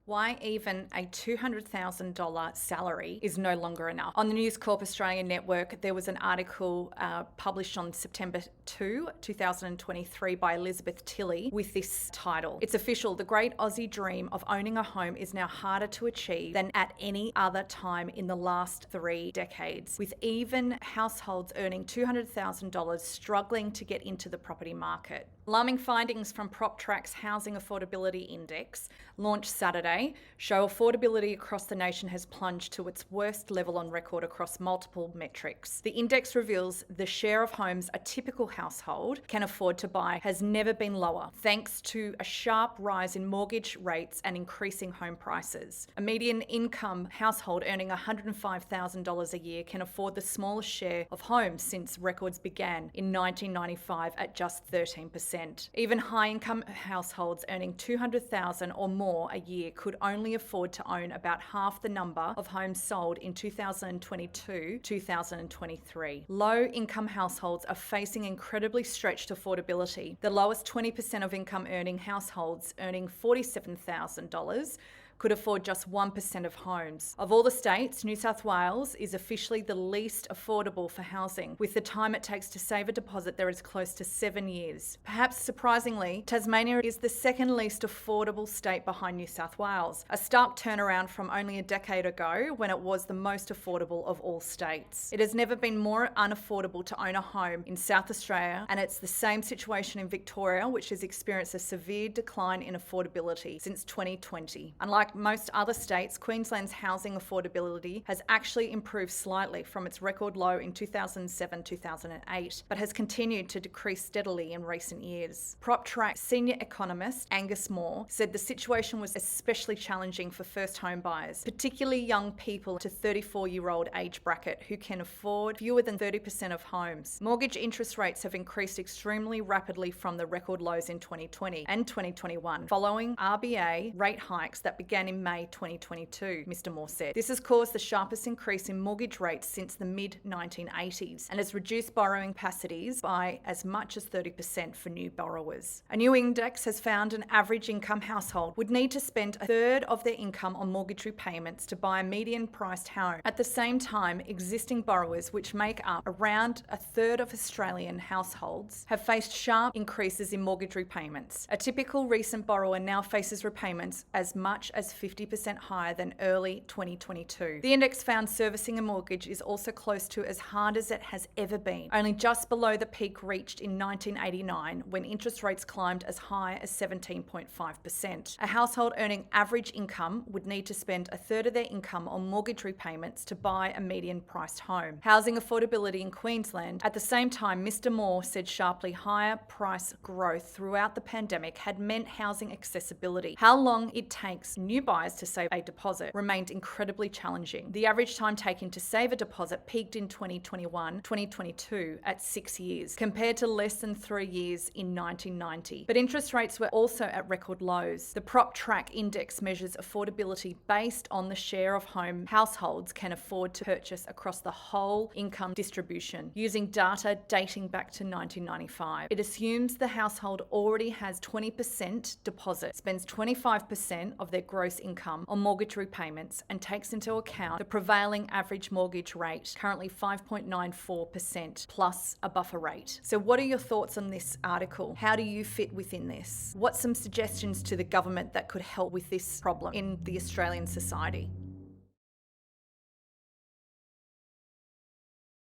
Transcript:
Why even a $200,000 salary is no longer enough. On the News Corp Australia network, there was an article published on September 2, 2023 by Elizabeth Tilley with this title. It's official, the great Aussie dream of owning a home is now harder to achieve than at any other time in the last 3 decades, with even households earning $200,000 struggling to get into the property market. Alarming findings from PropTrack's Housing Affordability Index, launched Saturday, show affordability across the nation has plunged to its worst level on record across multiple metrics. The index reveals the share of homes a typical household can afford to buy has never been lower, thanks to a sharp rise in mortgage rates and increasing home prices. A median income household earning $105,000 a year can afford the smallest share of homes since records began in 1995 at just 13%. Even high-income households earning $200,000 or more a year could only afford to own about half the number of homes sold in 2022-2023. Low-income households are facing incredibly stretched affordability. The lowest 20% of income earning households earning $47,000 could afford just 1% of homes. Of all the states, New South Wales is officially the least affordable for housing. With the time it takes to save a deposit, there is close to 7 years. Perhaps surprisingly, Tasmania is the second least affordable state behind New South Wales, a stark turnaround from only a decade ago when it was the most affordable of all states. It has never been more unaffordable to own a home in South Australia, and it's the same situation in Victoria, which has experienced a severe decline in affordability since 2020. Unlike most other states, Queensland's housing affordability has actually improved slightly from its record low in 2007-2008, but has continued to decrease steadily in recent years. PropTrack senior economist Angus Moore said the situation was especially challenging for first home buyers, particularly young people to 34-year-old age bracket who can afford fewer than 30% of homes. Mortgage interest rates have increased extremely rapidly from the record lows in 2020 and 2021, following RBA rate hikes that began in May 2022, Mr. Moore said. This has caused the sharpest increase in mortgage rates since the mid-1980s and has reduced borrowing capacities by as much as 30% for new borrowers. A new index has found an average income household would need to spend a third of their income on mortgage repayments to buy a median-priced home. At the same time, existing borrowers, which make up around a third of Australian households, have faced sharp increases in mortgage repayments. A typical recent borrower now faces repayments as much as 50% higher than early 2022. The index found servicing a mortgage is also close to as hard as it has ever been, only just below the peak reached in 1989 when interest rates climbed as high as 17.5%. A household earning average income would need to spend a third of their income on mortgage repayments to buy a median-priced home. Housing affordability in Queensland. At the same time, Mr. Moore said sharply higher price growth throughout the pandemic had meant housing accessibility. How long it takes new buyers to save a deposit remained incredibly challenging. The average time taken to save a deposit peaked in 2021-2022 at 6 years, compared to less than 3 years in 1990. But interest rates were also at record lows. The PropTrack index measures affordability based on the share of home households can afford to purchase across the whole income distribution, using data dating back to 1995. It assumes the household already has 20% deposit, spends 25% of their gross income on mortgage repayments, and takes into account the prevailing average mortgage rate, currently 5.94% plus a buffer rate. So what are your thoughts on this article? How do you fit within this? What's some suggestions to the government that could help with this problem in the Australian society?